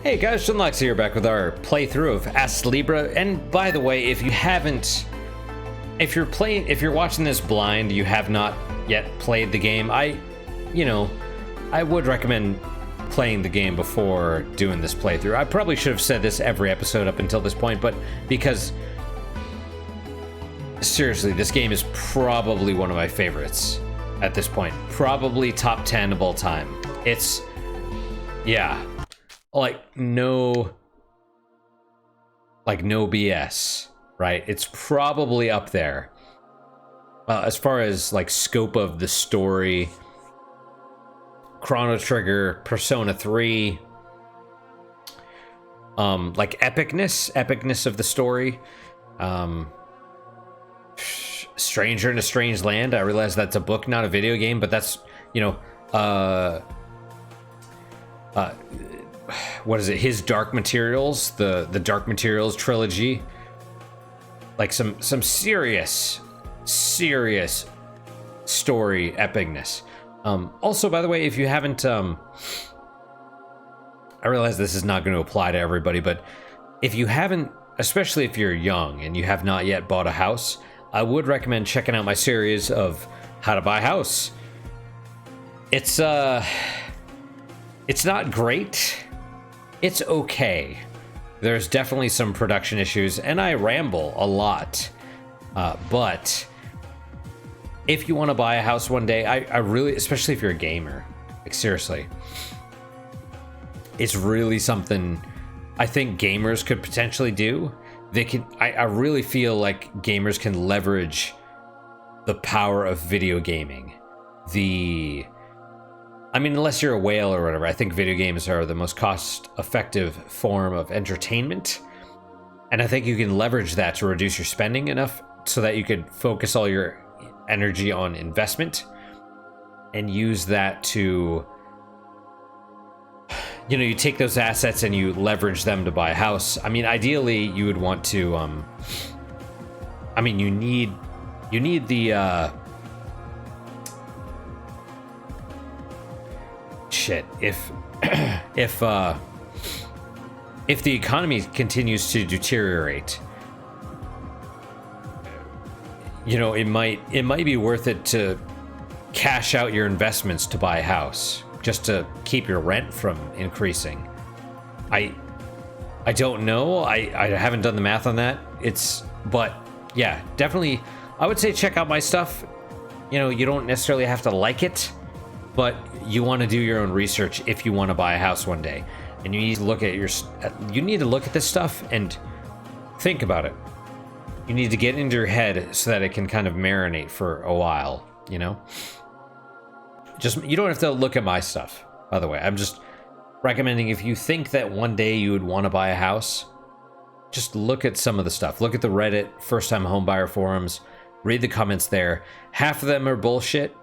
Hey guys, Shinlox here, back with our playthrough of Astlibra. And by the way, if you haven't, if you're watching this blind, you have not yet played the game, I would recommend playing the game before doing this playthrough. I probably should have said this every episode up until this point, but because seriously, this game is probably one of my favorites at this point. Probably top 10 of all time. It's, yeah. Like no BS, right? It's probably up there as far as like scope of the story. Chrono Trigger, Persona 3, like epicness of the story. Stranger in a Strange Land. I realize that's a book, not a video game, but that's, what is it? His Dark Materials, the Dark Materials trilogy. Like some serious story epicness. Also, by the way, if you haven't, I realize this is not going to apply to everybody, but if you haven't, especially if you're young and you have not yet bought a house, I would recommend checking out my series of how to buy a house. It's not great. It's okay. There's definitely some production issues, and I ramble a lot. But if you want to buy a house one day, I really, especially if you're a gamer, like seriously, it's really something I think gamers could potentially do. They can. I really feel like gamers can leverage the power of video gaming. I mean, unless you're a whale or whatever, I think video games are the most cost-effective form of entertainment. And I think you can leverage that to reduce your spending enough so that you could focus all your energy on investment and use that to, you take those assets and you leverage them to buy a house. I mean, ideally, you would want to, you need the, shit, if the economy continues to deteriorate, it might be worth it to cash out your investments to buy a house just to keep your rent from increasing. I don't know. I haven't done the math on that. But yeah, definitely I would say check out my stuff. You don't necessarily have to like it, but you want to do your own research if you want to buy a house one day, and you need to look at this stuff and think about it. You need to get into your head so that it can kind of marinate for a while. You don't have to look at my stuff, by the way. I'm just recommending, if you think that one day you would want to buy a house, just look at some of the stuff. Look at the Reddit first time homebuyer forums, read the comments there. Half of them are bullshit.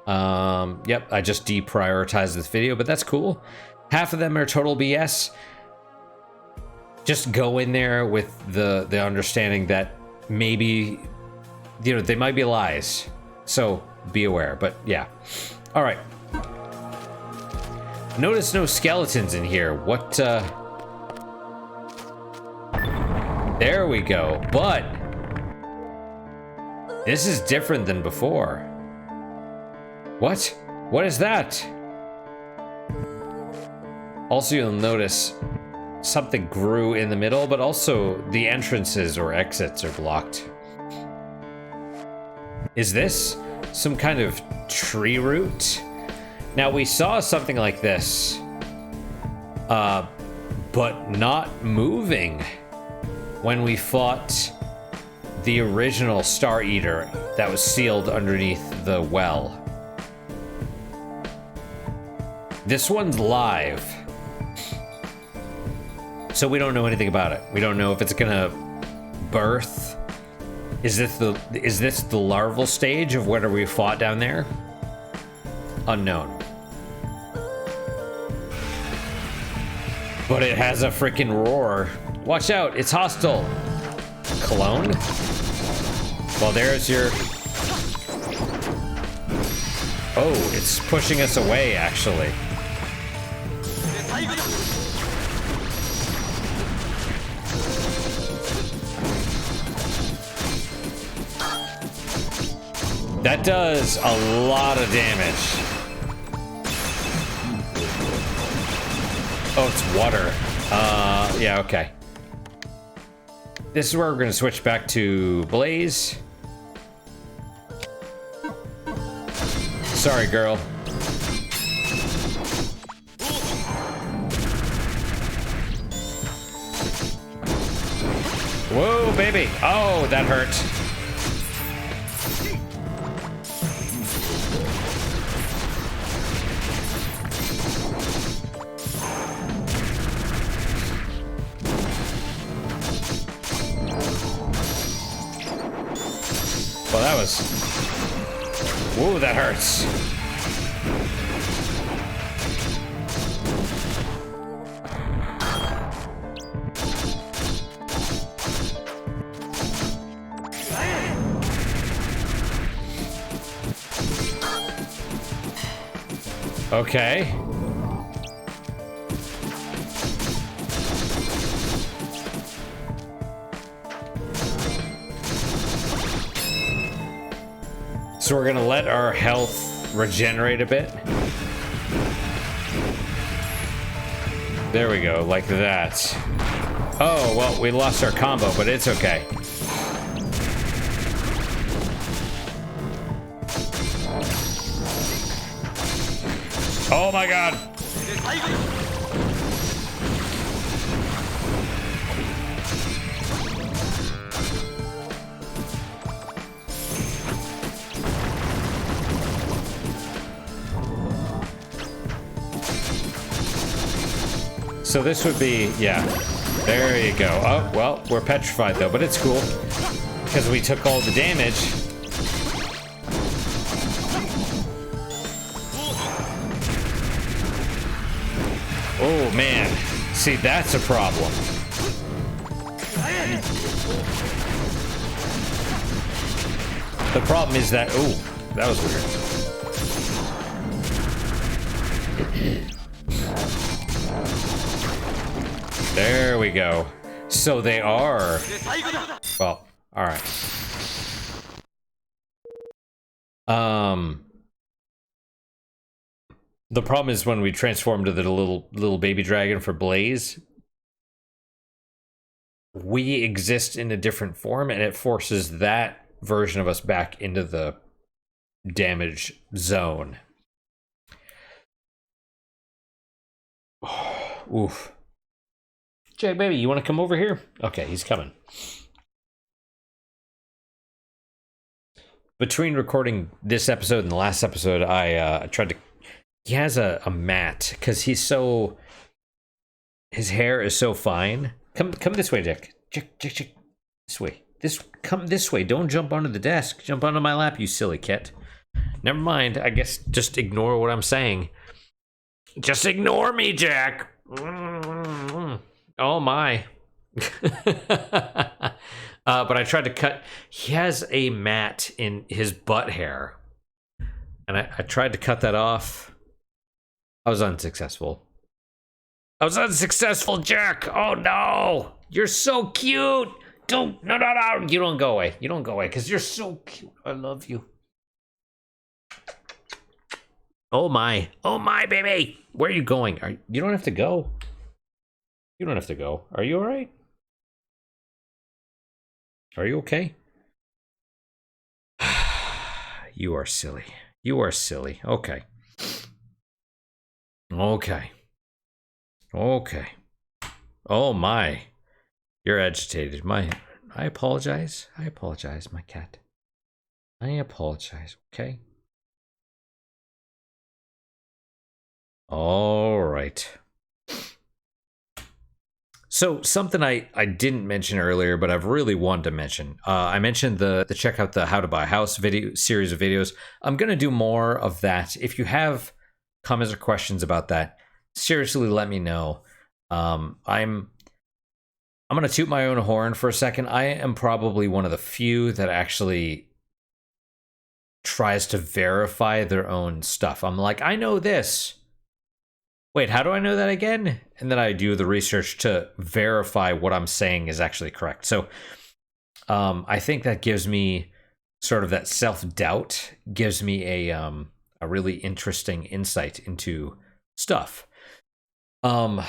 Yep, I just deprioritized this video, but that's cool. Half of them are total BS. Just go in there with the understanding that maybe, they might be lies. So be aware, but yeah. All right. Notice no skeletons in here. What, there we go. But this is different than before. What? What is that? Also, you'll notice something grew in the middle, but also the entrances or exits are blocked. Is this some kind of tree root? Now, we saw something like this, but not moving when we fought the original Star Eater that was sealed underneath the well. This one's live, so we don't know anything about it. We don't know if it's gonna birth. Is this the larval stage of whatever we fought down there? Unknown. But it has a freaking roar. Watch out, it's hostile. Clone? Well, there's your... Oh, it's pushing us away, actually. does a lot of damage. Oh, it's water. Yeah, okay. This is where we're going to switch back to Blaze. Sorry, girl. Whoa, baby. Oh, that hurt. Well, that was... Whoa, that hurts. Okay. So we're gonna let our health regenerate a bit. There we go, like that. Oh, well, we lost our combo, but it's okay. Oh my god! So this would be, yeah. There you go. Oh, well, we're petrified though, but it's cool. Because we took all the damage. Oh man, see, that's a problem. The problem is that, oh, that was weird. There we go. So they are, well, all right. The problem is when we transform to the little baby dragon for Blaze, we exist in a different form, and it forces that version of us back into the damage zone. Oh, oof. Jack, baby, you want to come over here? Okay, he's coming. Between recording this episode and the last episode, I tried to... He has a mat, because he's so... His hair is so fine. Come this way, Jack. Jack. This way. Come this way. Don't jump onto the desk. Jump onto my lap, you silly kit. Never mind. I guess just ignore what I'm saying. Just ignore me, Jack. Oh, my. But I tried to cut... He has a mat in his butt hair. And I tried to cut that off. I was unsuccessful. Jack! Oh, no! You're so cute! No! You don't go away. You don't go away, because you're so cute. I love you. Oh, my. Oh, my, baby! Where are you going? You don't have to go. You don't have to go. Are you all right? Are you okay? You are silly. You are silly. Okay. Okay. Oh my. You're agitated. I apologize. I apologize, my cat. I apologize, okay? All right. So something I didn't mention earlier, but I've really wanted to mention. I mentioned the check out the How to Buy a House video series of videos. I'm gonna do more of that. If you have comments or questions about that, seriously, let me know. I'm gonna toot my own horn for a second. I am probably one of the few that actually tries to verify their own stuff. I'm like, I know this. Wait, how do I know that again? And then I do the research to verify what I'm saying is actually correct. So I think that gives me sort of that self-doubt gives me a really interesting insight into stuff. And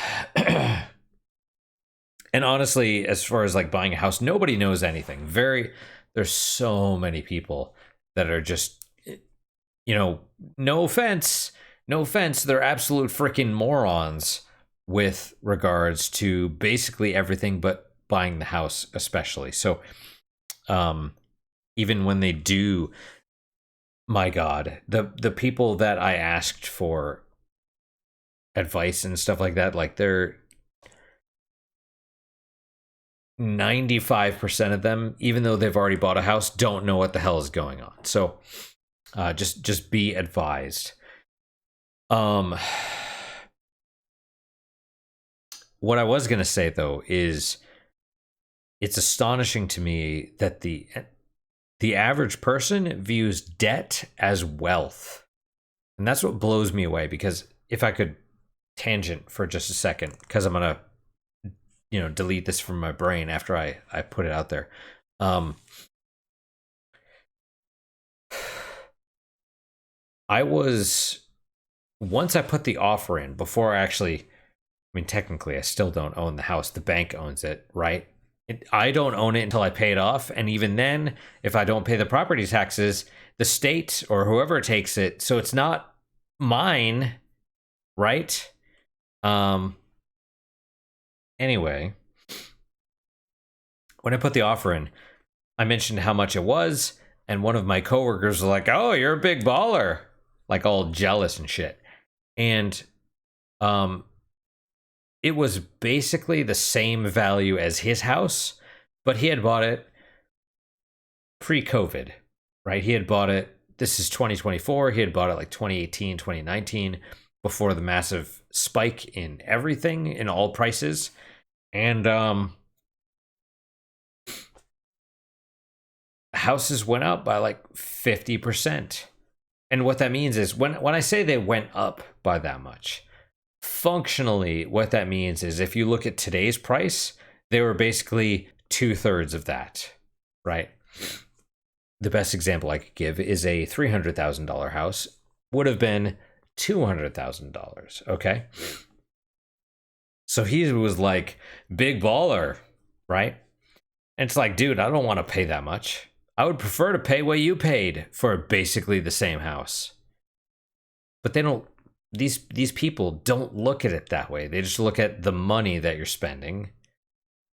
honestly, as far as like buying a house, nobody knows anything. There's so many people that are just, no offense, they're absolute freaking morons with regards to basically everything but buying the house, especially. So, even when they do, my God, the people that I asked for advice and stuff like that, like they're 95% of them, even though they've already bought a house, don't know what the hell is going on. So just be advised. What I was going to say though is it's astonishing to me that the average person views debt as wealth. And that's what blows me away, because if I could tangent for just a second, because I'm going to delete this from my brain after I put it out there. Once I put the offer in, before technically I still don't own the house. The bank owns it, right? I don't own it until I pay it off. And even then, if I don't pay the property taxes, the state or whoever takes it, so it's not mine, right? Anyway, when I put the offer in, I mentioned how much it was, and one of my coworkers was like, "Oh, you're a big baller," like all jealous and shit. And it was basically the same value as his house, but he had bought it pre-COVID, right? He had bought it, this is 2024, he had bought it like 2018, 2019, before the massive spike in everything, in all prices. And houses went up by like 50%. And what that means is, when I say they went up by that much, functionally what that means is, if you look at today's price, they were basically 2/3 of that, right? The best example I could give is a $300,000 house would have been $200,000, okay? So he was like, big baller, right? And it's like, dude, I don't want to pay that much. I would prefer to pay what you paid for basically the same house. But they don't, these people don't look at it that way. They just look at the money that you're spending.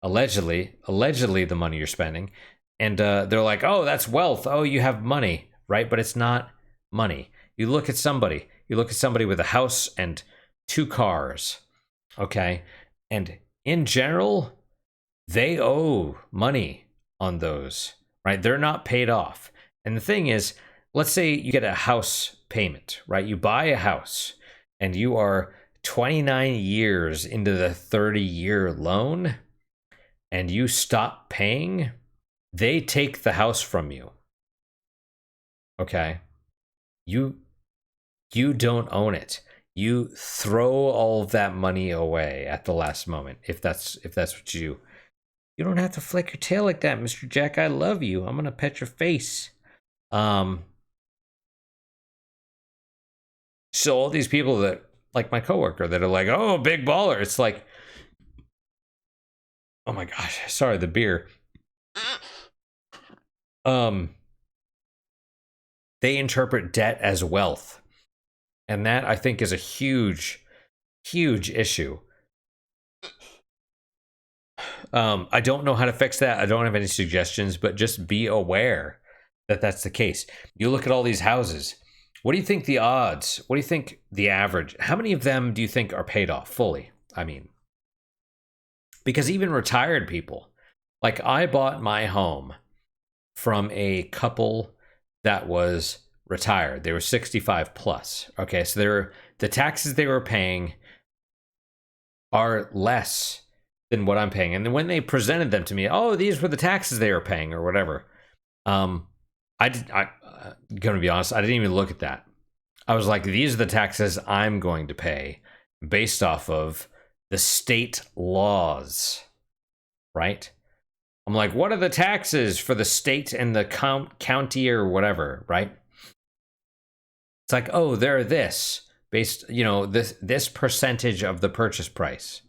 Allegedly the money you're spending. And they're like, oh, that's wealth. Oh, you have money, right? But it's not money. You look at somebody with a house and 2 cars, okay? And in general, they owe money on those, right? They're not paid off. And the thing is, let's say you get a house payment, right? You buy a house and you are 29 years into the 30-year loan and you stop paying, they take the house from you. Okay? You don't own it. You throw all of that money away at the last moment, if that's what you do. You don't have to flick your tail like that, Mr. Jack. I love you. I'm gonna pet your face. So all these people that, like my coworker, that are like, oh, big baller. It's like, oh my gosh, sorry, the beer. They interpret debt as wealth. And that, I think, is a huge, huge issue. I don't know how to fix that. I don't have any suggestions, but just be aware that that's the case. You look at all these houses. What do you think the odds? What do you think the average? How many of them do you think are paid off fully? I mean, because even retired people, like I bought my home from a couple that was retired. They were 65 plus. Okay, so the taxes they were paying are less than what I'm paying. And then when they presented them to me, oh, these were the taxes they were paying or whatever. I'm gonna be honest, I didn't even look at that. I was like, these are the taxes I'm going to pay based off of the state laws, right? I'm like, what are the taxes for the state and the county or whatever, right? It's like, oh, they're this based, this percentage of the purchase price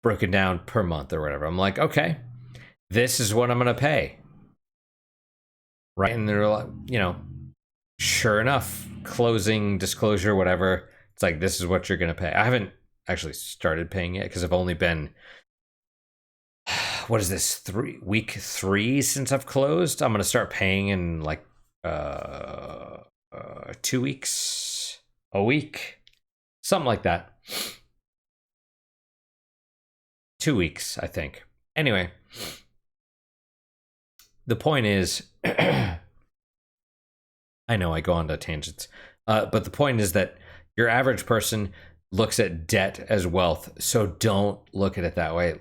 broken down per month or whatever. I'm like, okay, this is what I'm going to pay. Right. And they're like, sure enough, closing disclosure, whatever. It's like, this is what you're going to pay. I haven't actually started paying it because I've only been, what is this, week 3 since I've closed. I'm going to start paying in like 2 weeks, a week, something like that. 2 weeks, I think. Anyway, the point is, I know I go on to tangents, but the point is that your average person looks at debt as wealth, so don't look at it that way.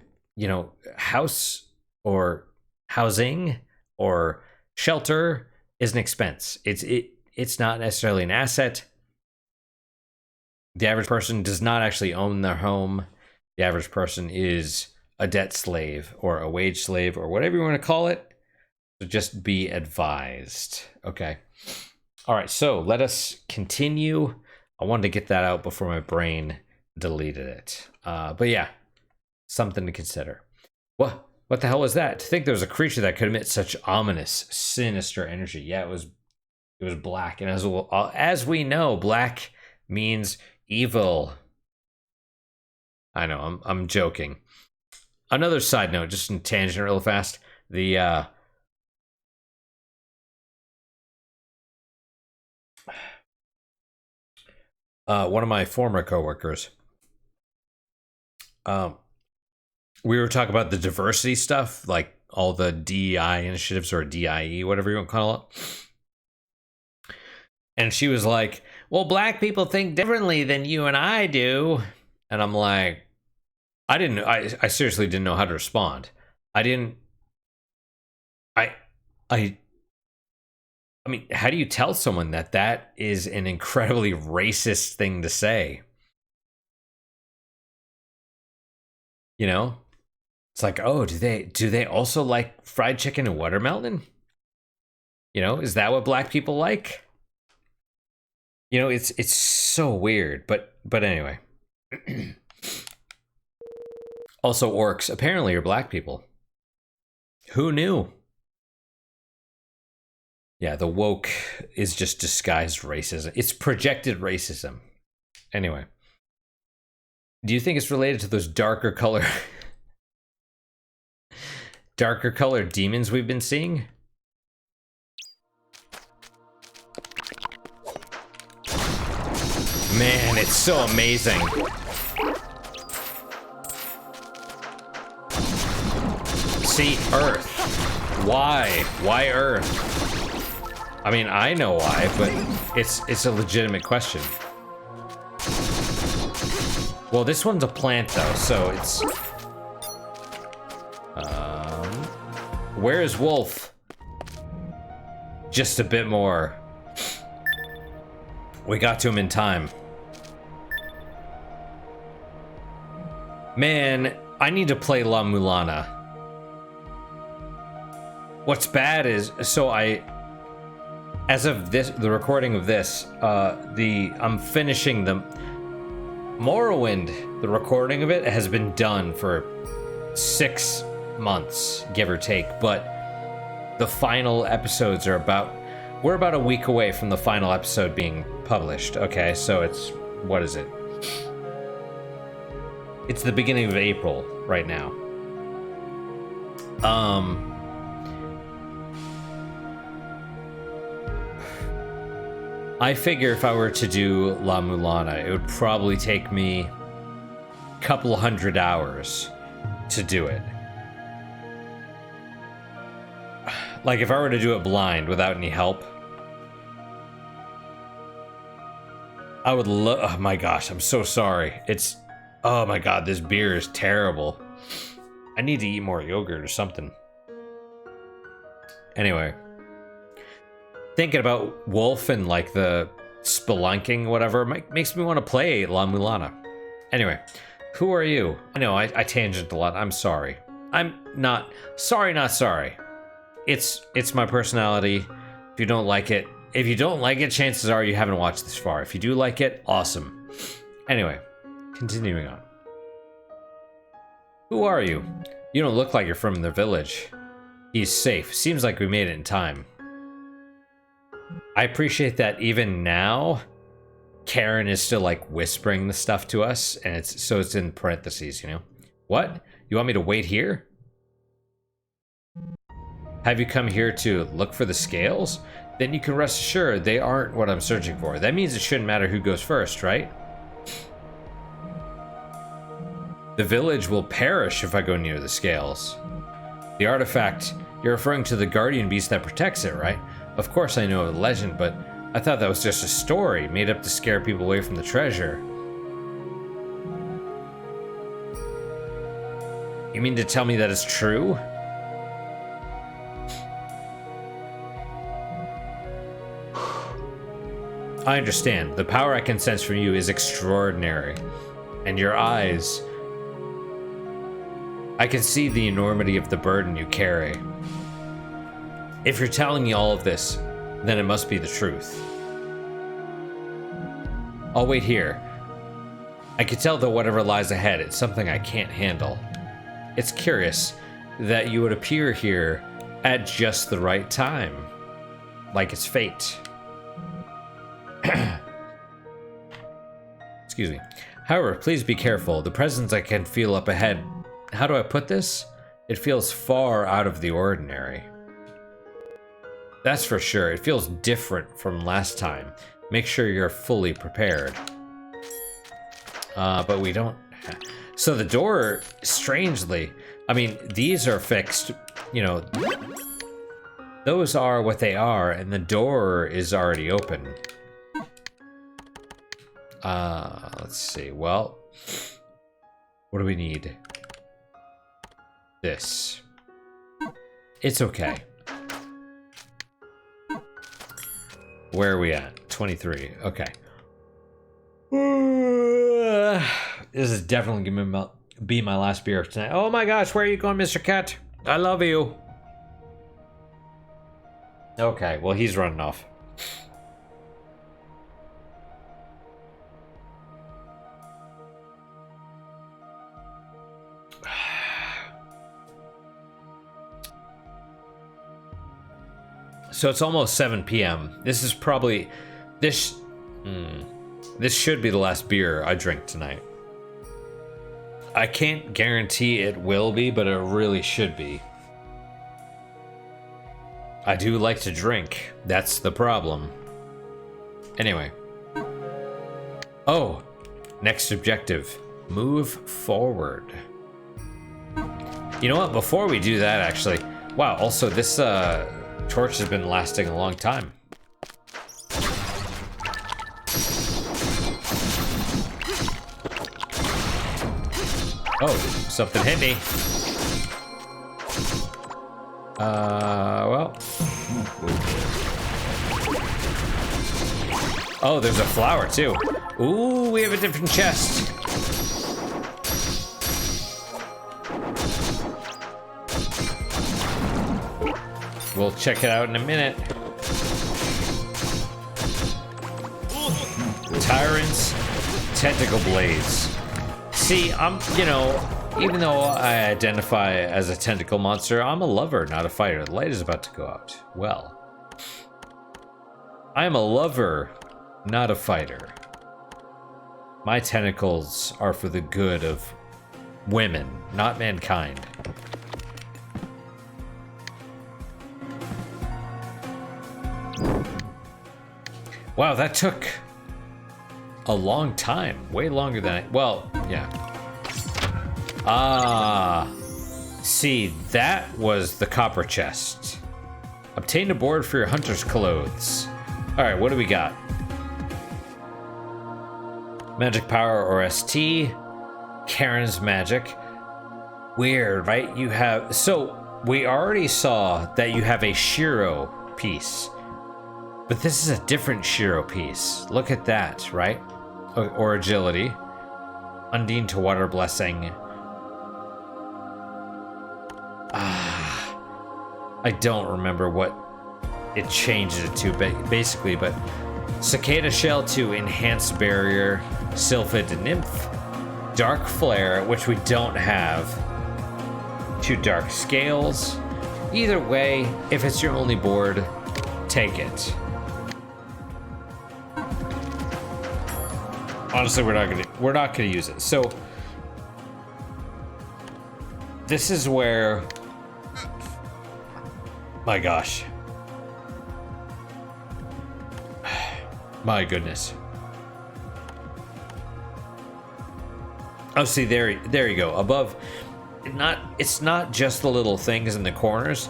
House or housing or shelter is an expense. It's not necessarily an asset. The average person does not actually own their home. The average person is a debt slave or a wage slave or whatever you want to call it. So just be advised. Okay. All right. So let us continue. I wanted to get that out before my brain deleted it. But yeah, something to consider. What the hell was that? To think there was a creature that could emit such ominous, sinister energy. Yeah, it was black, and as we know, black means evil. I know, I'm joking. Another side note, just in tangent real fast. The one of my former coworkers, we were talking about the diversity stuff, like all the DEI initiatives or DIE, whatever you want to call it. And she was like, well, black people think differently than you and I do. And I'm like, I seriously didn't know how to respond. I mean, how do you tell someone that is an incredibly racist thing to say? It's like, oh, do they also like fried chicken and watermelon? Is that what black people like? It's so weird, but anyway. Also, orcs apparently are black people. Who knew? Yeah, the woke is just disguised racism. It's projected racism. Anyway. Do you think it's related to those darker colored demons we've been seeing? Man, it's so amazing. See, Earth. Why? Why Earth? I mean, I know why, but it's a legitimate question. Well, this one's a plant, though, so it's... where is Wolf? Just a bit more. We got to him in time. Man, I need to play La Mulana. What's bad is, as of the recording of this, I'm finishing the Morrowind. The recording of it has been done for 6 months, give or take, but the final episodes are we're about a week away from the final episode being published. Okay, so what is it? It's the beginning of April right now. I figure if I were to do La Mulana, it would probably take me a couple 100 hours to do it. Like, if I were to do it blind without any help, I would oh my gosh, I'm so sorry. Oh my god, this beer is terrible. I need to eat more yogurt or something. Anyway. Thinking about Wolf and like the spelunking, whatever, makes me want to play La Mulana. Anyway, who are you? I know I tangent a lot. I'm sorry. I'm not sorry, not sorry. It's my personality. If you don't like it, chances are you haven't watched this far. If you do like it, awesome. Anyway, continuing on. Who are you? You don't look like you're from the village. He's safe. Seems like we made it in time. I appreciate that even now, Karen is still like whispering the stuff to us, and it's in parentheses, you know? What? You want me to wait here? Have you come here to look for the scales? Then you can rest assured they aren't what I'm searching for. That means it shouldn't matter who goes first, right? The village will perish if I go near the scales. The artifact, you're referring to the guardian beast that protects it, right? Of course I know of the legend, but I thought that was just a story made up to scare people away from the treasure. You mean to tell me that it's true? I understand. The power I can sense from you is extraordinary. And your eyes... I can see the enormity of the burden you carry. If you're telling me all of this, then it must be the truth. I'll wait here. I can tell that whatever lies ahead, it's something I can't handle. It's curious that you would appear here at just the right time. Like it's fate. Excuse me. However, please be careful. The presence I can feel up ahead... How do I put this? It feels far out of the ordinary. That's for sure. It feels different from last time. Make sure you're fully prepared. But we don't... So the door, strangely... I mean, these are fixed, you know... Those are what they are, and the door is already open. Let's see. Well... What do we need? This. It's okay. Where are we at? 23. Okay. This is definitely gonna be my last beer of tonight. Oh my gosh, where are you going, Mr. Cat? I love you. Okay, well, he's running off. So it's almost 7 p.m. This is probably... This should be the last beer I drink tonight. I can't guarantee it will be, but it really should be. I do like to drink. That's the problem. Anyway. Oh, next objective. Move forward. You know what? Before we do that, actually... Wow, also this... torch has been lasting a long time. Oh, something hit me. Well. Oh, there's a flower too. Ooh, we have a different chest. We'll check it out in a minute. Tyrants, tentacle blades. See, even though I identify as a tentacle monster, I'm a lover, not a fighter. The light is about to go out. Well, I am a lover, not a fighter. My tentacles are for the good of women, not mankind. Wow, that took a long time. Way longer than I... Well, yeah. See, that was the copper chest. Obtain a board for your hunter's clothes. Alright, what do we got? Magic power or ST. Karen's magic. Weird, right? You have... So, we already saw that you have a Shiro piece. But this is a different Shiro piece. Look at that, right? Or agility. Undine to water blessing. I don't remember what it changes it to, basically, but Cicada Shell to Enhanced Barrier, Sylphid to Nymph, Dark Flare, which we don't have, to Dark Scales. Either way, if it's your only board, take it. Honestly, we're not gonna use it. So this is where, my gosh, my goodness. Oh, see, there you go. Above, it's not just the little things in the corners.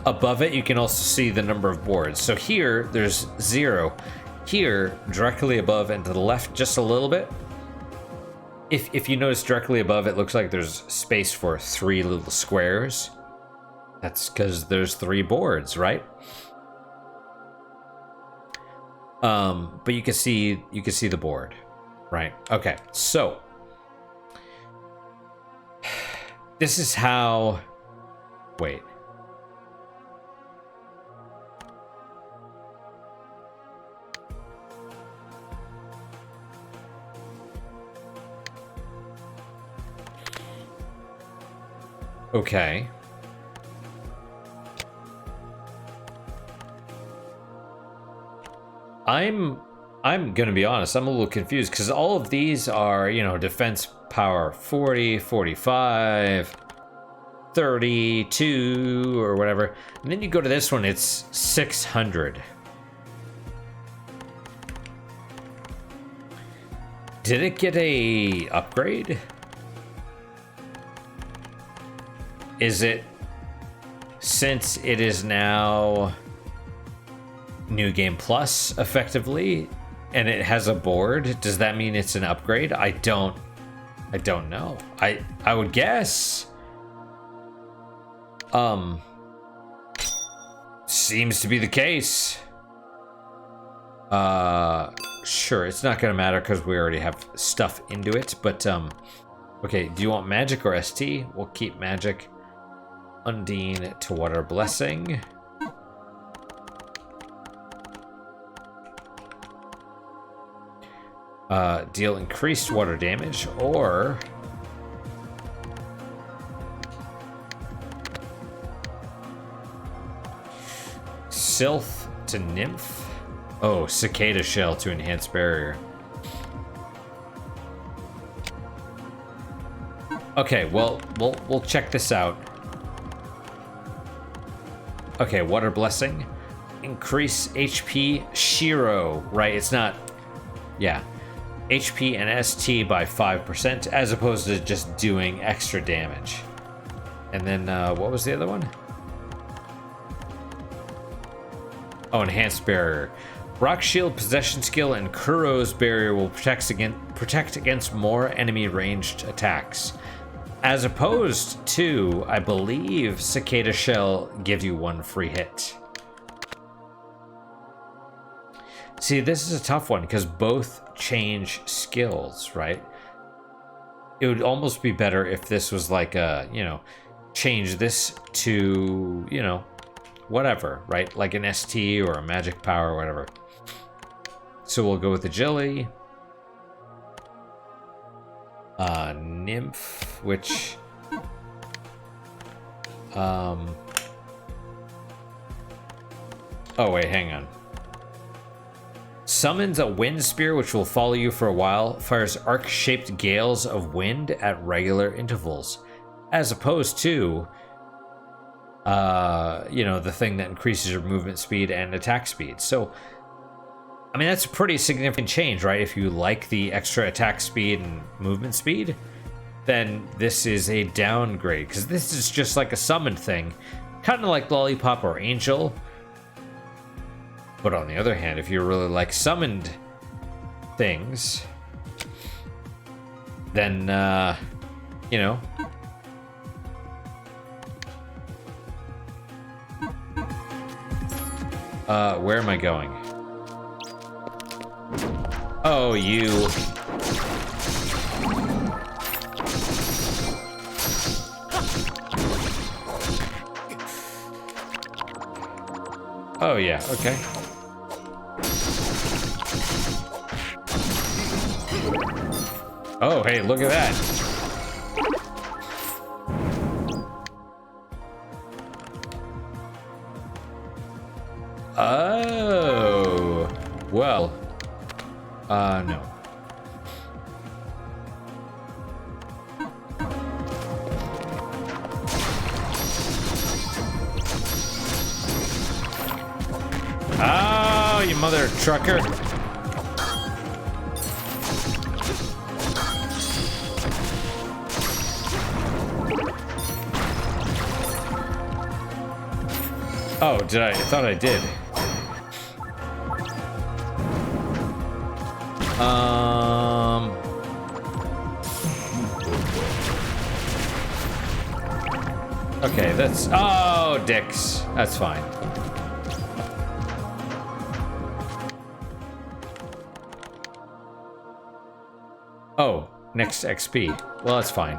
Above it, you can also see the number of boards. So here, there's 0. Here, directly above and to the left just a little bit, if you notice directly above, it looks like there's space for 3 little squares. That's because there's 3 boards, right? But you can see the board, right? Okay, so this is how. Wait. Okay. I'm gonna be honest, I'm a little confused because all of these are, you know, defense power 40, 45, 32 or whatever. And then you go to this one, it's 600. Did it get a upgrade? Is it, since it is now New Game Plus effectively and it has a board, does that mean it's an upgrade? I don't know. I would guess. Seems to be the case. Sure, it's not gonna matter because we already have stuff into it, but okay, do you want magic or ST? We'll keep magic. Undine to Water Blessing. Deal increased water damage, or Sylph to Nymph. Oh, Cicada Shell to Enhance Barrier. Okay, well, we'll check this out. Okay, Water Blessing. Increase HP Shiro, right? It's not, yeah. HP and ST by 5% as opposed to just doing extra damage. And then, what was the other one? Oh, Enhanced Barrier. Rock Shield, Possession Skill, and Kuro's Barrier will protect against more enemy ranged attacks. As opposed to, I believe, Cicada Shell gives you 1 free hit. See, this is a tough one because both change skills, right? It would almost be better if this was like a, you know, change this to, you know, whatever, right? Like an ST or a magic power or whatever. So we'll go with Agility. Nymph, which oh wait, hang on. Summons a wind spear which will follow you for a while. Fires arc-shaped gales of wind at regular intervals, as opposed to you know, the thing that increases your movement speed and attack speed. So I mean, that's a pretty significant change, right? If you like the extra attack speed and movement speed, then this is a downgrade, because this is just like a summoned thing, kind of like Lollipop or Angel. But on the other hand, if you really like summoned things, then, you know, where am I going? Oh, you. Oh, yeah, okay. Oh, hey, look at that. Oh, well, no. Oh, you mother trucker. Oh, did I? I thought I did. Okay, that's... Oh, dicks. That's fine. Oh, next XP. Well, that's fine.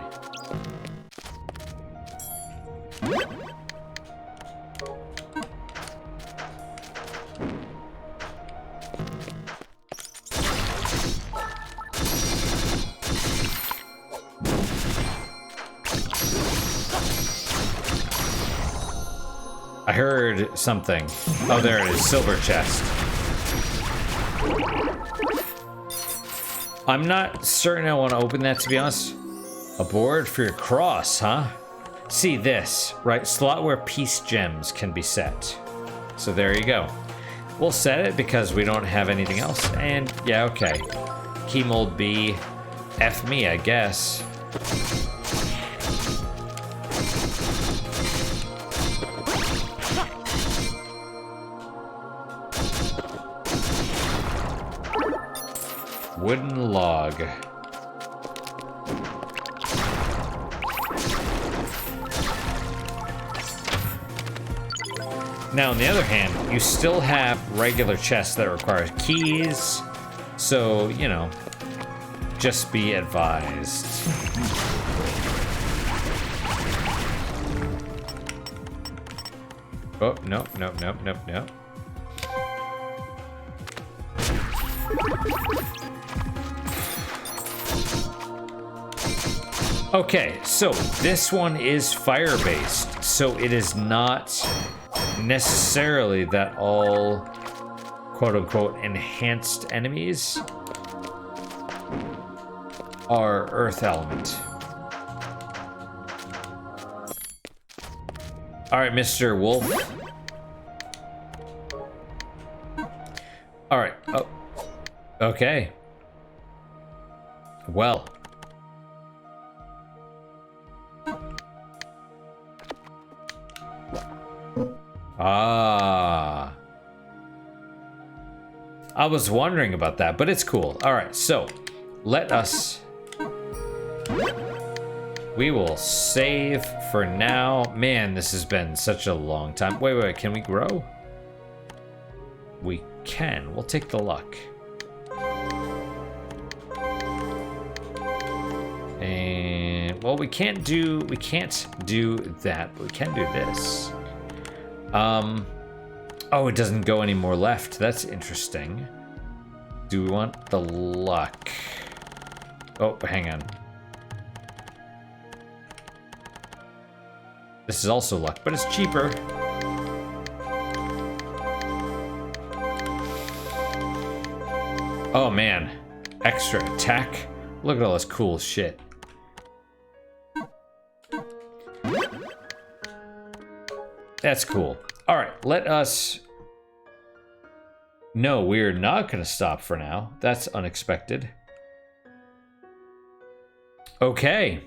I heard something. Oh, there it is. Silver chest. I'm not certain I want to open that, to be honest. A board for your cross, huh? See this, right? Slot where peace gems can be set. So there you go. We'll set it because we don't have anything else. And yeah, okay. Key mold B. F me, I guess. Wooden log. Now, on the other hand, you still have regular chests that require keys, so, you know, just be advised. Oh, nope, nope, nope, nope, nope. Okay, so this one is fire-based, so it is not necessarily that all quote-unquote enhanced enemies are earth element. Alright, Mr. Wolf. Alright, oh. Okay. Well. Ah. I was wondering about that, but it's cool. All right, so let us... We will save for now. Man, this has been such a long time. Wait, wait, can we grow? We can. We'll take the luck. And, well, we can't do that, but we can do this. Oh, it doesn't go any more left. That's interesting. Do we want the luck? Oh, hang on. This is also luck, but it's cheaper. Oh man, extra attack. Look at all this cool shit. That's cool. All right, let us... No, we're not going to stop for now. That's unexpected. Okay.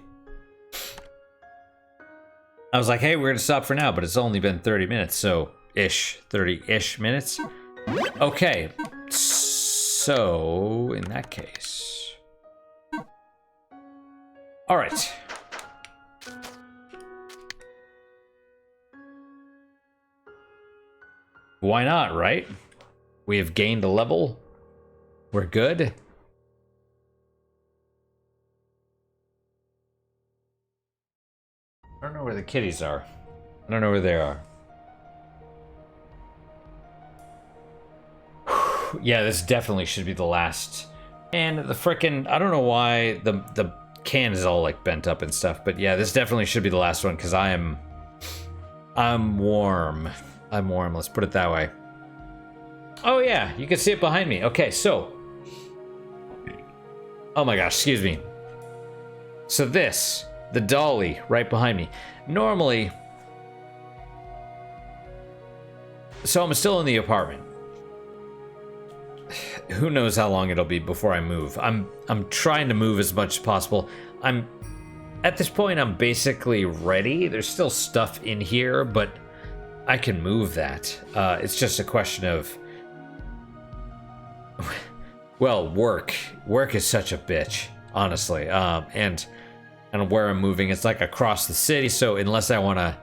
I was like, hey, we're going to stop for now, but it's only been 30 minutes, so... 30-ish minutes. Okay, so in that case... All right. Why not, right? We have gained a level. We're good. I don't know where the kitties are. I don't know where they are. Yeah, this definitely should be the last. And the frickin', I don't know why the can is all like bent up and stuff, but yeah, this definitely should be the last one because I'm warm. I'm warm, let's put it that way. Oh yeah, you can see it behind me. Okay, so. Oh my gosh, excuse me. So this, the dolly right behind me. Normally, so I'm still in the apartment. Who knows how long it'll be before I move. I'm trying to move as much as possible. At this point I'm basically ready. There's still stuff in here, but I can move that. It's just a question of, well, work. Work is such a bitch, honestly. And where I'm moving, it's like across the city. So unless I want to,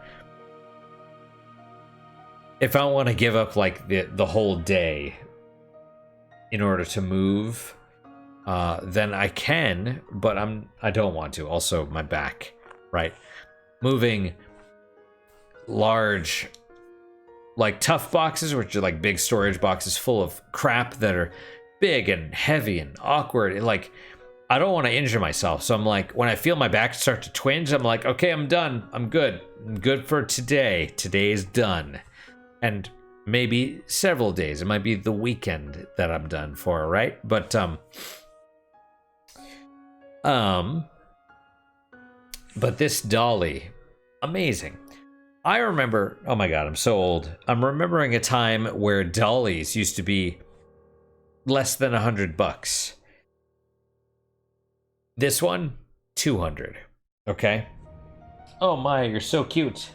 if I want to give up like the whole day in order to move, then I can, but I don't want to. Also, my back, right? Moving large, like tough boxes, which are like big storage boxes full of crap that are big and heavy and awkward. And like, I don't want to injure myself. So I'm like, when I feel my back start to twinge, I'm like, okay, I'm done. I'm good. I'm good for today. Today is done. And maybe several days. It might be the weekend that I'm done for, right? But but this dolly, amazing. I remember, oh my god, I'm so old. I'm remembering a time where dollies used to be less than $100. This one, 200. Okay. Oh my, you're so cute.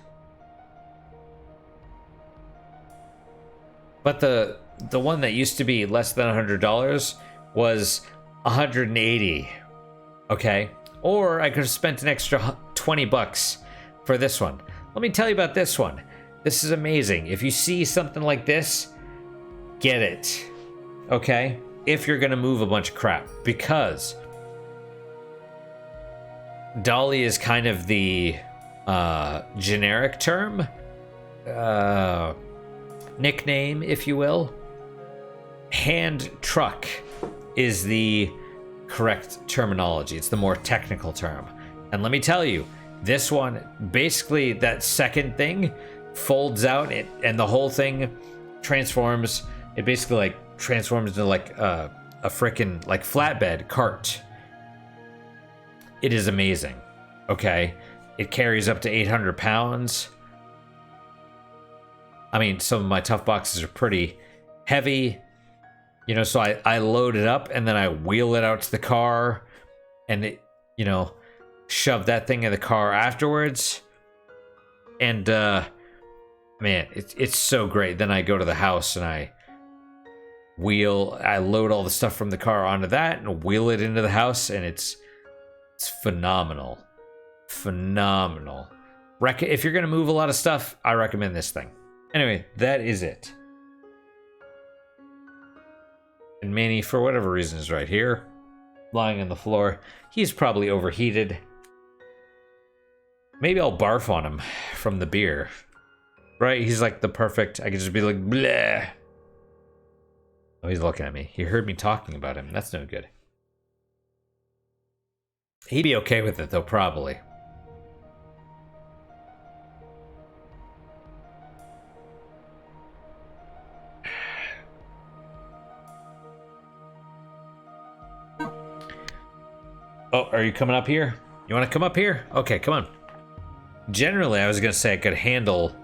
But the one that used to be less than $100 was 180. Okay. Or I could have spent an extra 20 bucks for this one. Let me tell you about this one. This is amazing. If you see something like this, get it. Okay? If you're gonna move a bunch of crap. Because dolly is kind of the generic term. Nickname, if you will. Hand truck is the correct terminology. It's the more technical term. And let me tell you, this one, basically that second thing folds out and the whole thing transforms. It basically like transforms into like a frickin' like flatbed cart. It is amazing. Okay. It carries up to 800 pounds. I mean, some of my tough boxes are pretty heavy, you know, so I load it up and then I wheel it out to the car and it, you know, shove that thing in the car afterwards. And, man, it's so great. Then I go to the house and I load all the stuff from the car onto that and wheel it into the house, and it's phenomenal. Phenomenal. If you're going to move a lot of stuff, I recommend this thing. Anyway, that is it. And Manny, for whatever reason, is right here, lying on the floor. He's probably overheated. Maybe I'll barf on him from the beer. Right? He's like the perfect, I could just be like, bleh. Oh, he's looking at me. He heard me talking about him. That's no good. He'd be okay with it, though, probably. Oh, are you coming up here? You want to come up here? Okay, come on. Generally, I was going to say I can handle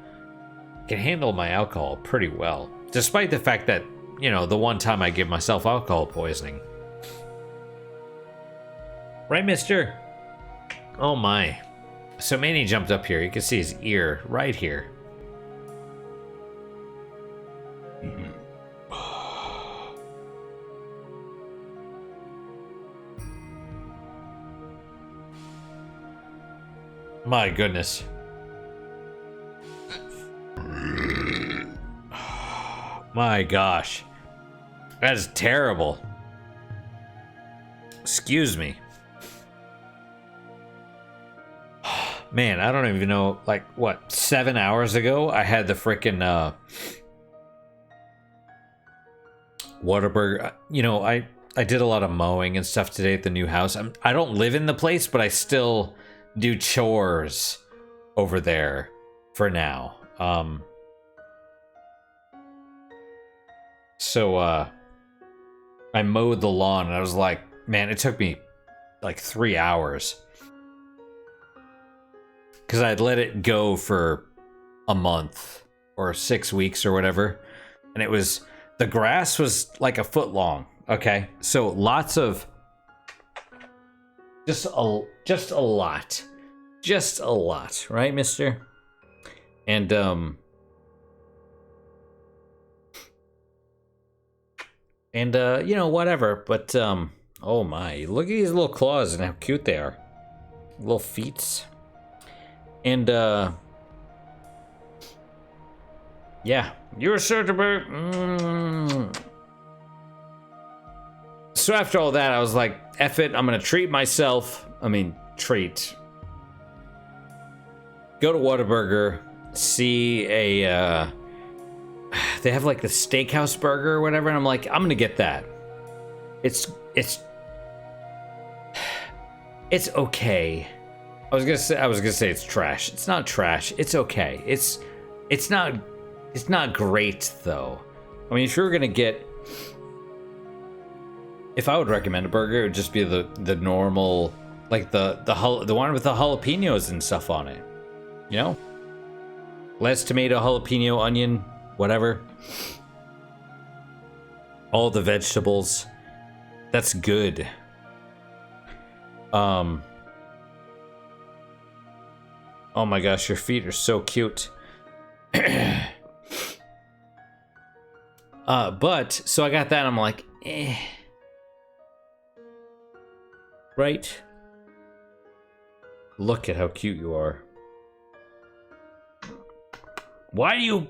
my alcohol pretty well. Despite the fact that, you know, the one time I give myself alcohol poisoning. Right, mister? Oh my. So Manny jumped up here. You can see his ear right here. My goodness. My gosh. That is terrible. Excuse me. Man, I don't even know, like, what, 7 hours ago, I had the frickin', Whataburger. You know, I did a lot of mowing and stuff today at the new house. I don't live in the place, but I still do chores over there for now. So I mowed the lawn and I was like, man, it took me like 3 hours. Because I'd let it go for a month or 6 weeks or whatever. And it was, the grass was like a foot long. Okay. So lots of, just a lot. Just a lot, right, mister? And, you know, whatever. But, oh my, look at these little claws and how cute they are. Little feet. And, yeah, you're sure to be. So after all that, I was like, F it, I'm gonna treat myself. I mean, treat. Go to Whataburger, see a, they have like the steakhouse burger or whatever, and I'm like, I'm gonna get that. It's okay. I was gonna say it's trash. It's not trash. It's okay. It's not great though. I mean, if you were gonna get, if I would recommend a burger, it would just be the normal, like the one with the jalapenos and stuff on it. You know, less tomato, jalapeno, onion, whatever. All the vegetables. That's good. Oh my gosh, your feet are so cute. But so I got that. I'm like, eh. Right? Look at how cute you are. Why? You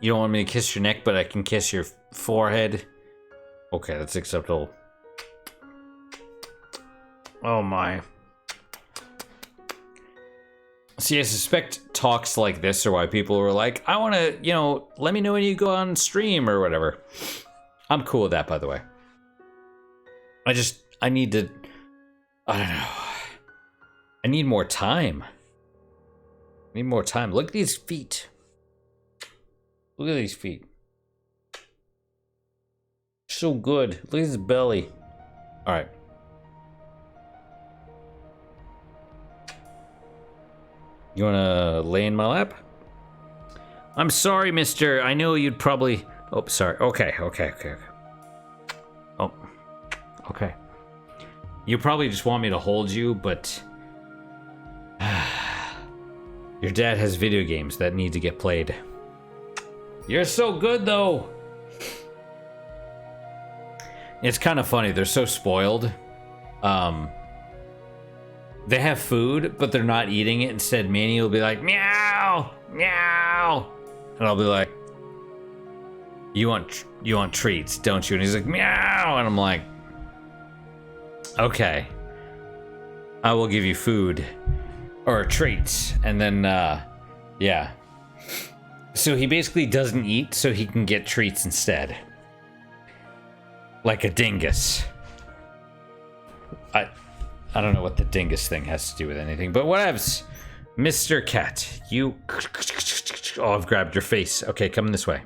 don't want me to kiss your neck, but I can kiss your forehead? Okay, that's acceptable. Oh my. See, I suspect talks like this are why people are like, I want to, you know, let me know when you go on stream or whatever. I'm cool with that, by the way. I need to, I don't know. I need more time. I need more time. Look at these feet. Look at these feet. So good. Look at his belly. All right. You wanna lay in my lap? I'm sorry, mister. I know you'd probably... Oh, sorry. Okay. Oh. Okay. You probably just want me to hold you, but... Your dad has video games that need to get played. You're so good, though! It's kind of funny. They're so spoiled. They have food, but they're not eating it. Instead, Manny will be like, meow, meow. And I'll be like, you want treats, don't you? And he's like, meow. And I'm like, okay, I will give you food or treats. And then, yeah. So he basically doesn't eat so he can get treats instead. Like a dingus. I don't know what the dingus thing has to do with anything, but whatevs. Mr. Cat, you... Oh, I've grabbed your face. Okay, come this way.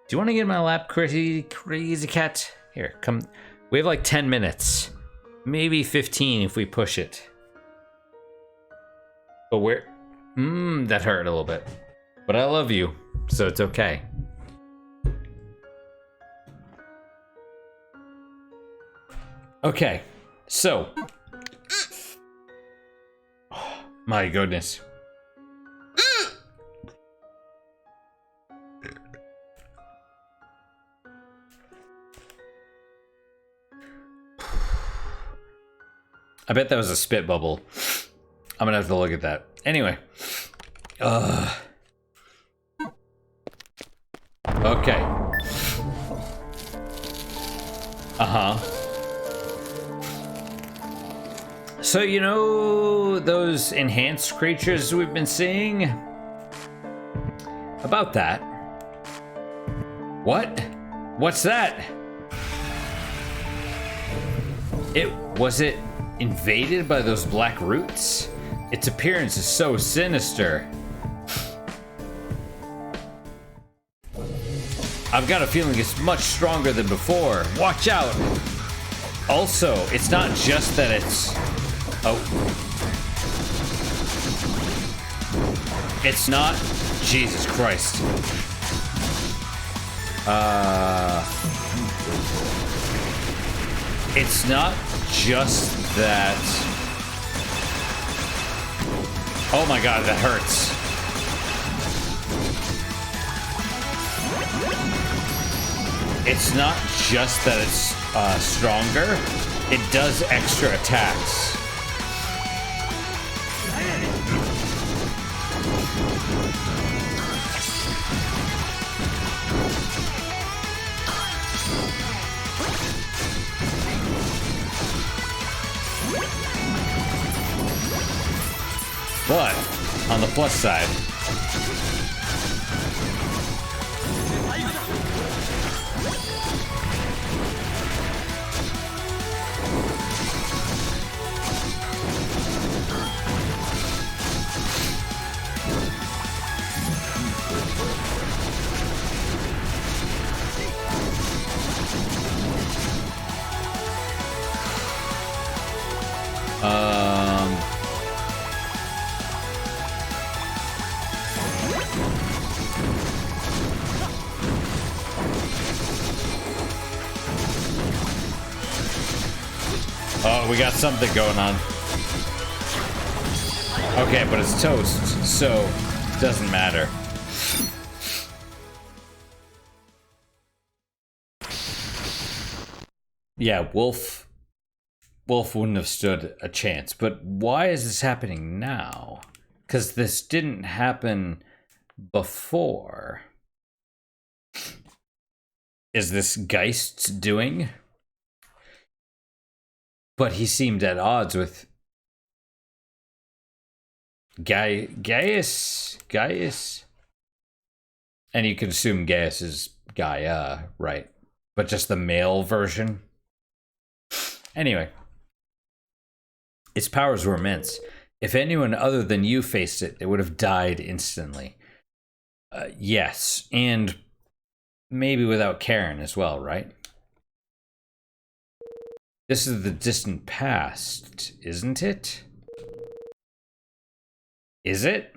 Do you want to get in my lap, crazy cat? Here, come. We have like 10 minutes. Maybe 15 if we push it. But where... that hurt a little bit. But I love you, so it's okay. Okay, so... Oh, my goodness. I bet that was a spit bubble. I'm gonna have to look at that. Anyway. Okay. Uh-huh. So, you know those enhanced creatures we've been seeing? About that. What? What's that? Was it invaded by those black roots? Its appearance is so sinister. I've got a feeling it's much stronger than before. Watch out! Also, it's not just that it's... Oh. It's not... Jesus Christ. It's not just that... Oh my god, that hurts. It's not just that it's stronger, it does extra attacks. But, on the plus side, oh, we got something going on. Okay, but it's toast, so it doesn't matter. Yeah, Wolf wouldn't have stood a chance, but why is this happening now? Because this didn't happen before. Is this Geist's doing? But he seemed at odds with Gaius. And you can assume Gaius is Gaia, right? But just the male version. Anyway. Its powers were immense. If anyone other than you faced it, it would have died instantly. Yes, and maybe without Karen as well, right? This is the distant past, isn't it? Is it?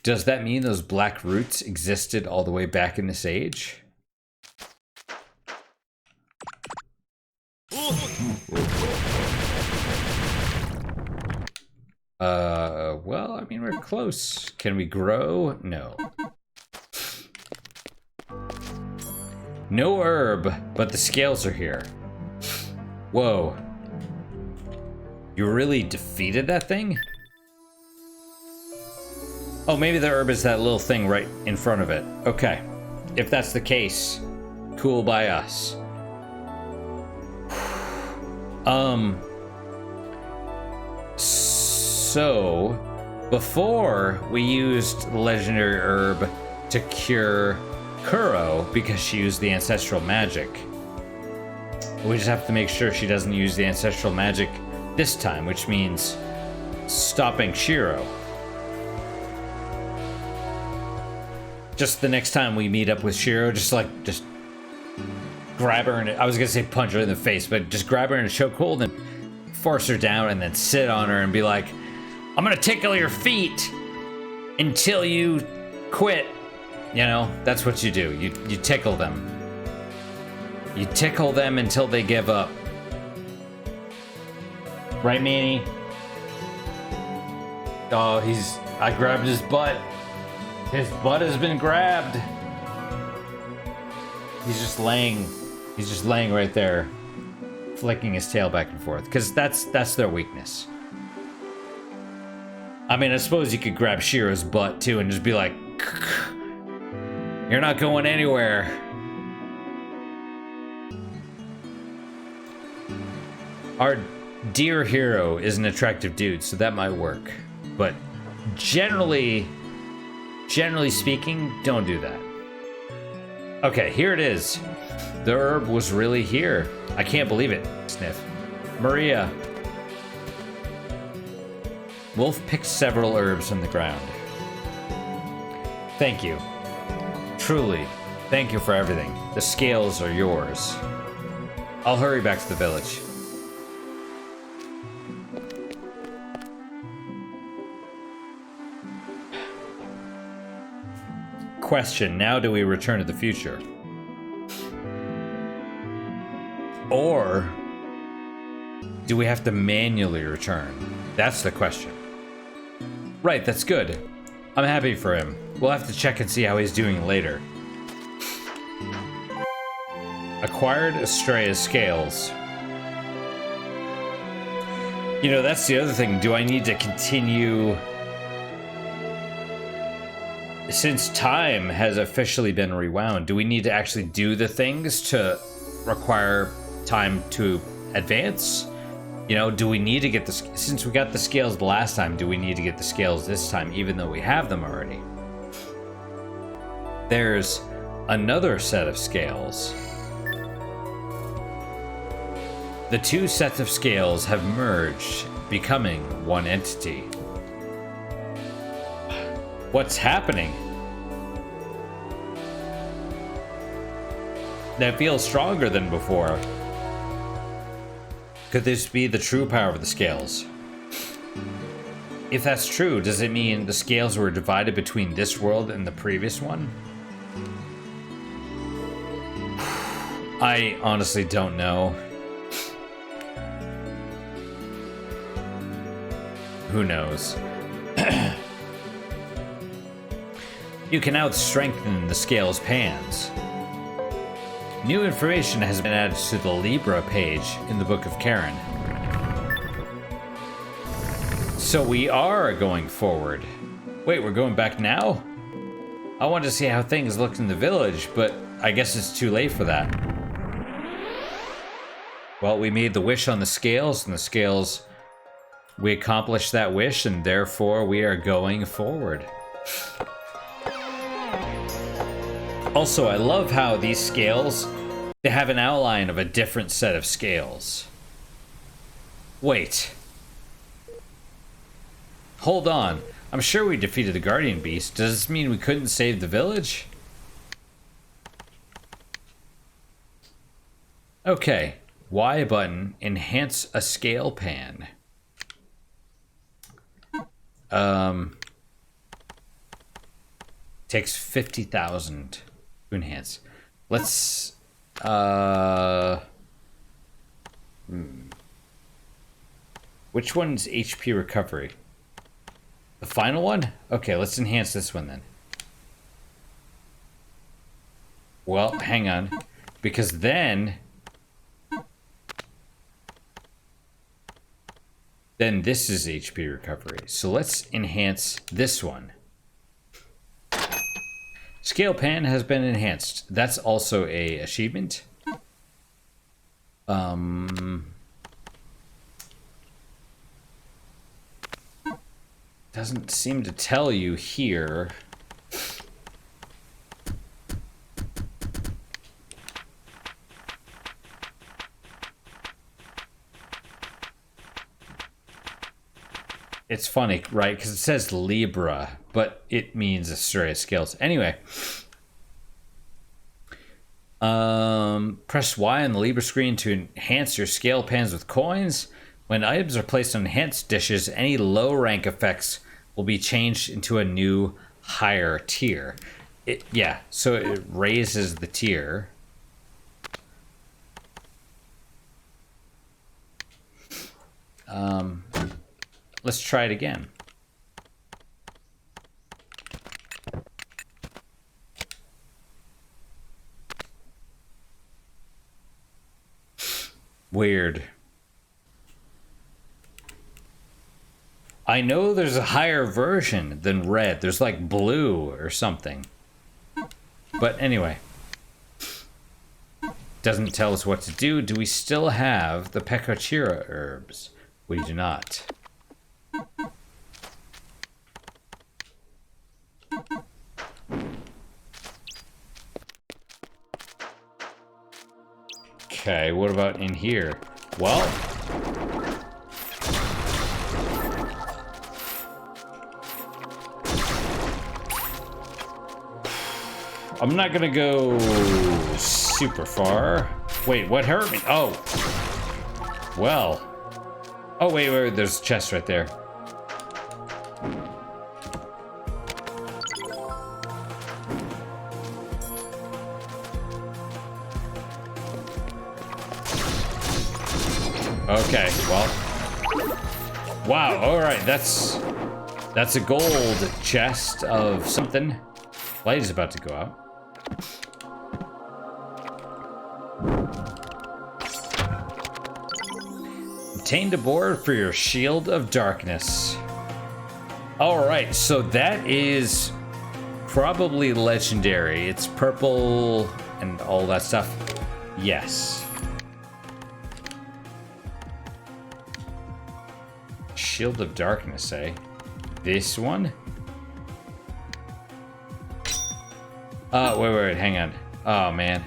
Does that mean those black roots existed all the way back in this age? Well, I mean, we're close. Can we grow? No. No herb, but the scales are here. Whoa. You really defeated that thing? Oh, maybe the herb is that little thing right in front of it. Okay. If that's the case, cool by us. So, before we used the legendary herb to cure Kuro because she used the ancestral magic. We just have to make sure she doesn't use the ancestral magic this time, which means stopping Shiro. Just the next time we meet up with Shiro, just grab her and I was gonna say punch her in the face, but just grab her in a chokehold and force her down and then sit on her and be like, I'm gonna tickle your feet until you quit. You know, that's what you do. You tickle them. You tickle them until they give up. Right, Manny? Oh, I grabbed his butt. His butt has been grabbed. He's just laying right there, flicking his tail back and forth, because that's their weakness. I mean, I suppose you could grab Shiro's butt too and just be like, you're not going anywhere. Our dear hero is an attractive dude, so that might work. But generally speaking, don't do that. Okay, here it is. The herb was really here. I can't believe it. Sniff. Maria. Wolf picked several herbs from the ground. Thank you. Truly, thank you for everything. The scales are yours. I'll hurry back to the village. Question, now do we return to the future? Or do we have to manually return? That's the question. Right, that's good. I'm happy for him. We'll have to check and see how he's doing later. Acquired Astrea scales. You know, that's the other thing. Do I need to continue... Since time has officially been rewound, do we need to actually do the things to require time to advance? You know, do we need to get the... Since we got the scales the last time, do we need to get the scales this time, even though we have them already? There's another set of scales. The two sets of scales have merged, becoming one entity. What's happening? That feels stronger than before. Could this be the true power of the scales? If that's true, does it mean the scales were divided between this world and the previous one? I honestly don't know. Who knows? You can now strengthen the scale's pans. New information has been added to the Libra page in the Book of Karen. So we are going forward. Wait, we're going back now? I wanted to see how things looked in the village, but I guess it's too late for that. Well, we made the wish on the scales, and the scales... We accomplished that wish, and therefore we are going forward. Also, I love how these scales, they have an outline of a different set of scales. Wait. Hold on. I'm sure we defeated the Guardian Beast. Does this mean we couldn't save the village? Okay. Y button. Enhance a scale pan. Takes 50,000 to enhance. Let's which one's HP recovery? The final one? Okay, let's enhance this one then. Well, hang on. Because then this is HP recovery. So let's enhance this one. Scale pan has been enhanced. That's also a achievement. Doesn't seem to tell you here. It's funny, right? Because it says Libra, but it means Astrea scales. Anyway. Press Y on the Libra screen to enhance your scale pans with coins. When items are placed on enhanced dishes, any low rank effects will be changed into a new higher tier. So it raises the tier. Let's try it again. Weird. I know there's a higher version than red. There's like blue or something. But anyway. Doesn't tell us what to do. Do we still have the Pekachira herbs? We do not. Okay, what about in here? Well... I'm not gonna go super far. Wait, what hurt me? Oh. Well. Oh, wait, there's a chest right there. Okay, well. Wow, alright, that's a gold chest of something. Light is about to go out. Obtained a board for your Shield of Darkness. Alright, so that is probably legendary. It's purple and all that stuff. Yes. Shield of Darkness, eh? This one? Wait, hang on. Oh, man.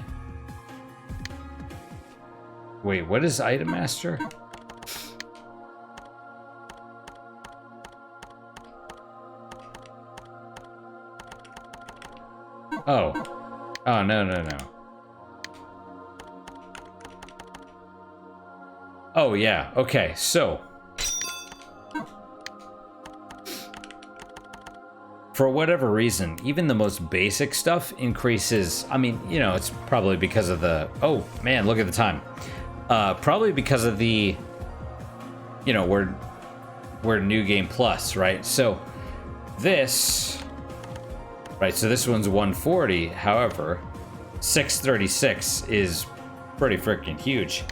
Wait, what is Item Master? Oh. Oh, no. Oh, yeah. Okay, so... for whatever reason, even the most basic stuff increases. I mean, you know, it's probably because of the... oh, man, look at the time. Probably because of the... you know, we're New Game Plus, right? So, this... right, so this one's 140. However, 636 is pretty freaking huge.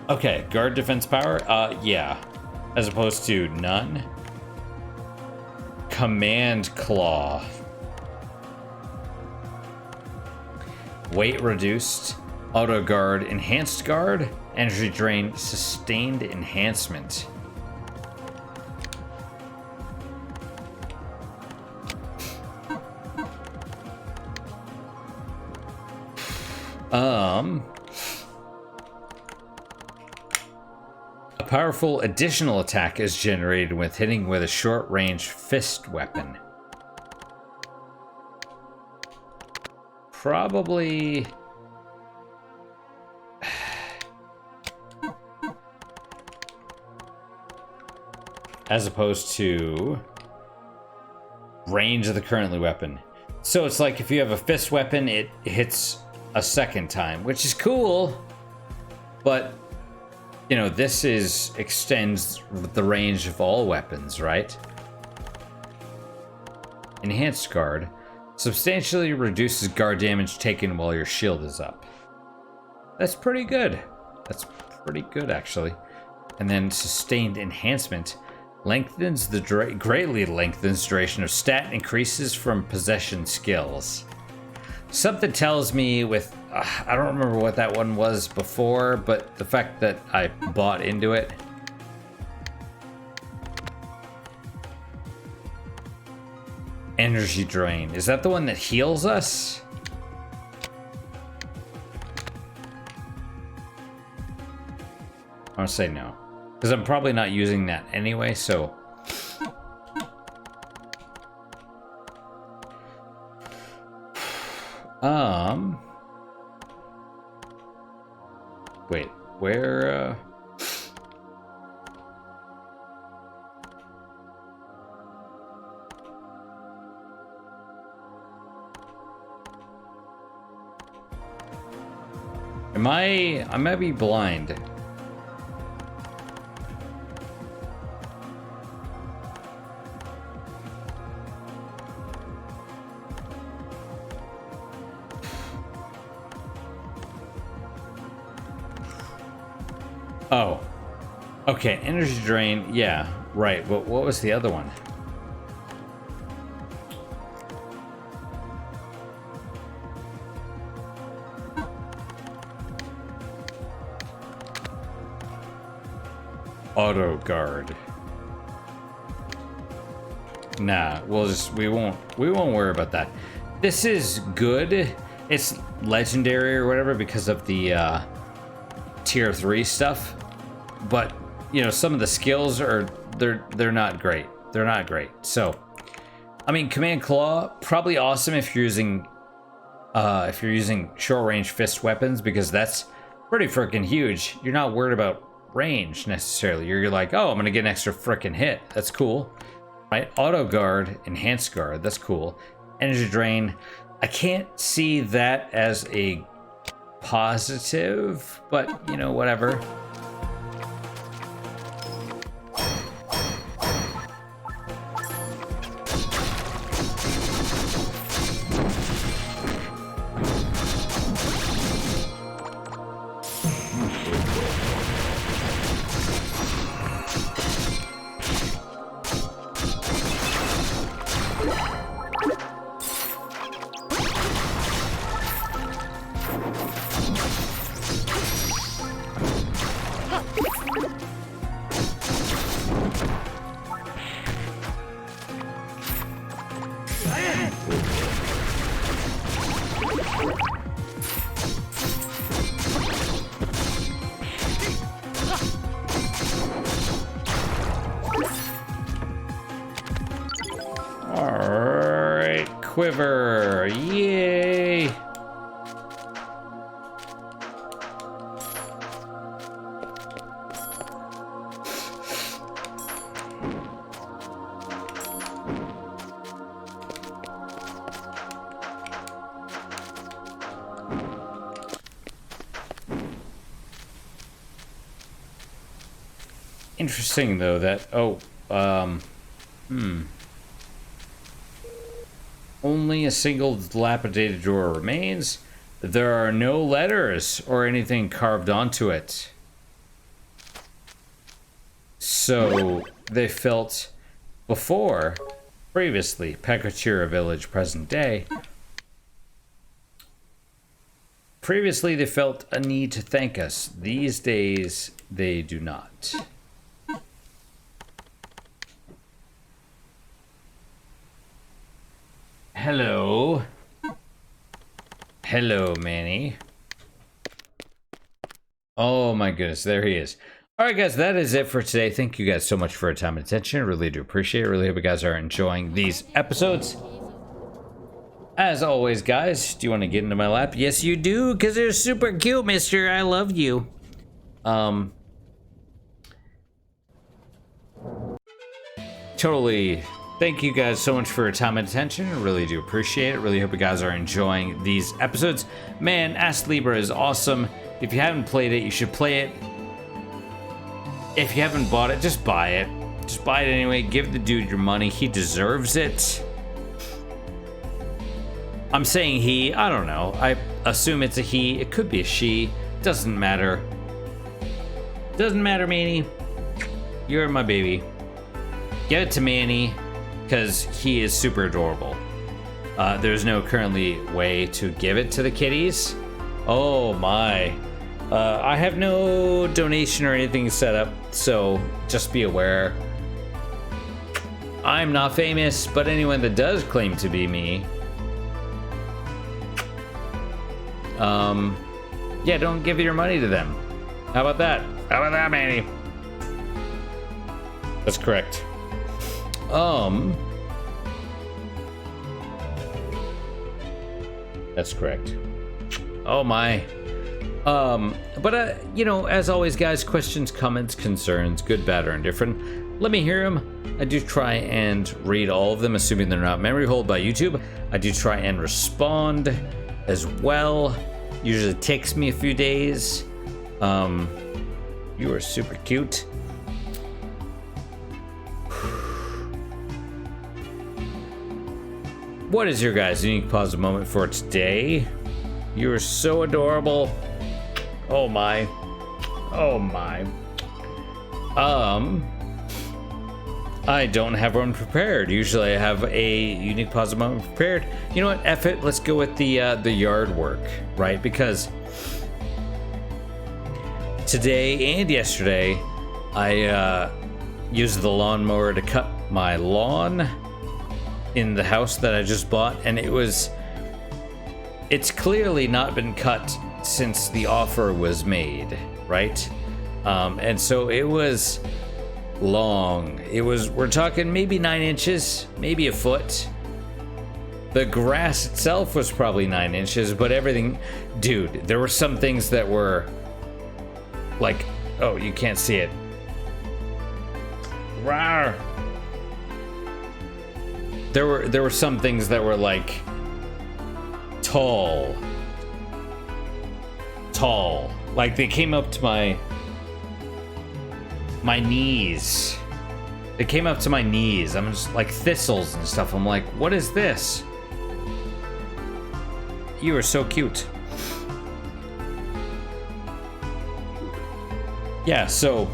Okay, guard defense power? Yeah. As opposed to none. Command claw. Weight reduced. Auto guard. Enhanced guard. Energy drain. Sustained enhancement. A powerful additional attack is generated with hitting with a short-range fist weapon. Probably... as opposed to range of the currently weapon. So it's like if you have a fist weapon, it hits a second time, which is cool, but you know, this extends the range of all weapons, right? Enhanced guard substantially reduces guard damage taken while your shield is up. That's pretty good. That's pretty good, actually. And then sustained enhancement lengthens the greatly lengthens duration of stat increases from possession skills. Something tells me with I don't remember what that one was before, but the fact that I bought into it. Energy drain. Is that the one that heals us? I want to say no, because I'm probably not using that anyway, so... wait, where, I might be blind. Oh, okay, energy drain, yeah, right, but what was the other one? Auto guard. Nah, we won't worry about that. This is good. It's legendary or whatever because of the tier 3 stuff. But, you know, some of the skills are they're not great. They're not great. So, I mean, Command Claw probably awesome if you're using short range fist weapons, because that's pretty freaking huge. You're not worried about range necessarily. You're like, oh, I'm gonna get an extra freaking hit. That's cool, right? Auto guard, enhanced guard. That's cool. Energy drain. I can't see that as a positive, but you know, whatever. Alright, quiver. Yay! Interesting though that only a single dilapidated drawer remains. There are no letters or anything carved onto it. So they felt previously, Pekatira village, present day. Previously they felt a need to thank us. These days they do not. Hello. Hello, Manny. Oh my goodness, there he is. Alright guys, that is it for today. Thank you guys so much for your time and attention. I really do appreciate it. Really hope you guys are enjoying these episodes. As always, guys, do you want to get into my lap? Yes, you do, because they're super cute, mister. I love you. Totally. Thank you guys so much for your time and attention. I really do appreciate it. Really hope you guys are enjoying these episodes. Man, Astlibra is awesome. If you haven't played it, you should play it. If you haven't bought it, just buy it. Just buy it anyway. Give the dude your money. He deserves it. I'm saying he. I don't know. I assume it's a he. It could be a she. Doesn't matter. Doesn't matter, Manny. You're my baby. Give it to Manny, because he is super adorable. There's no currently way to give it to the kitties. Oh my. I have no donation or anything set up, so just be aware. I'm not famous, but anyone that does claim to be me, yeah, don't give your money to them. How about that? How about that, Manny? That's correct. That's correct. Oh my. But you know, as always, guys, questions, comments, concerns, good, bad, or indifferent, let me hear them. I do try and read all of them, assuming they're not memory hold by YouTube. I do try and respond as well. Usually takes me a few days. You are super cute. What is your guys' unique positive moment for today? You are so adorable. Oh my. Oh my. I don't have one prepared. Usually I have a unique positive moment prepared. You know what? F it. Let's go with the yard work, right? Because today and yesterday I used the lawnmower to cut my lawn in the house that I just bought, and it was it's clearly not been cut since the offer was made, right? And so it was long. We're talking maybe 9 inches, maybe a foot. The grass itself was probably 9 inches, but everything, dude, there were some things that were like, oh, you can't see it. Rawr. There were some things that were like tall, like they came up to my knees. They came up to my knees. I'm just like thistles and stuff. I'm like, what is this? You are so cute. Yeah, so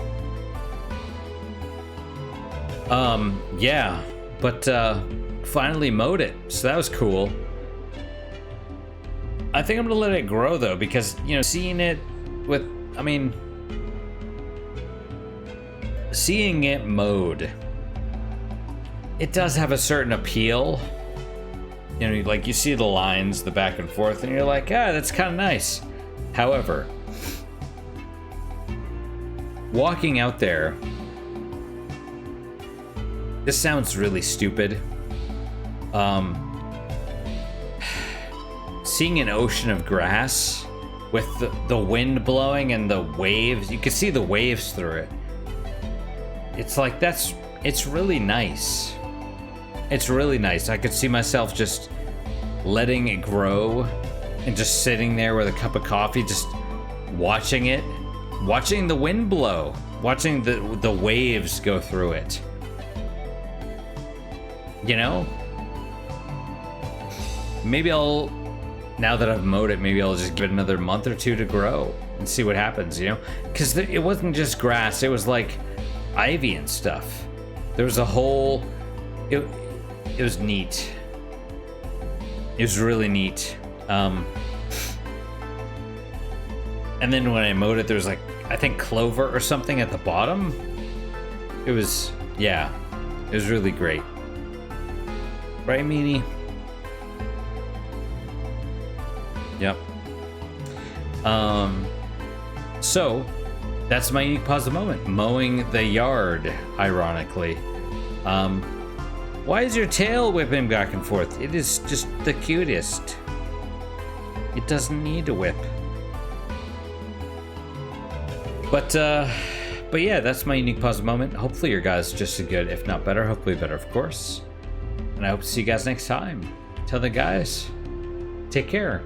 yeah, but finally mowed it, so that was cool. I think I'm gonna let it grow though, because seeing it mowed, it does have a certain appeal. Like you see the lines, the back and forth, and you're like, that's kind of nice. However, walking out there, this sounds really stupid. Seeing an ocean of grass with the wind blowing and the waves, you can see the waves through it. It's like, it's really nice. It's really nice. I could see myself just letting it grow and just sitting there with a cup of coffee, just watching it, watching the wind blow, watching the waves go through it. Maybe now that I've mowed it, maybe I'll just give it another month or two to grow and see what happens, because it wasn't just grass, it was like ivy and stuff. There was a whole, it was neat. It was really neat. And then when I mowed it, there was like, I think clover or something at the bottom. It was really great. Right, Meanie? Yep. So that's my unique positive moment. Mowing the yard, ironically. Why is your tail whipping back and forth? It is just the cutest. It doesn't need a whip. But yeah, that's my unique positive moment. Hopefully your guys just as good, if not better. Hopefully better, of course. And I hope to see you guys next time. Till then, guys, take care.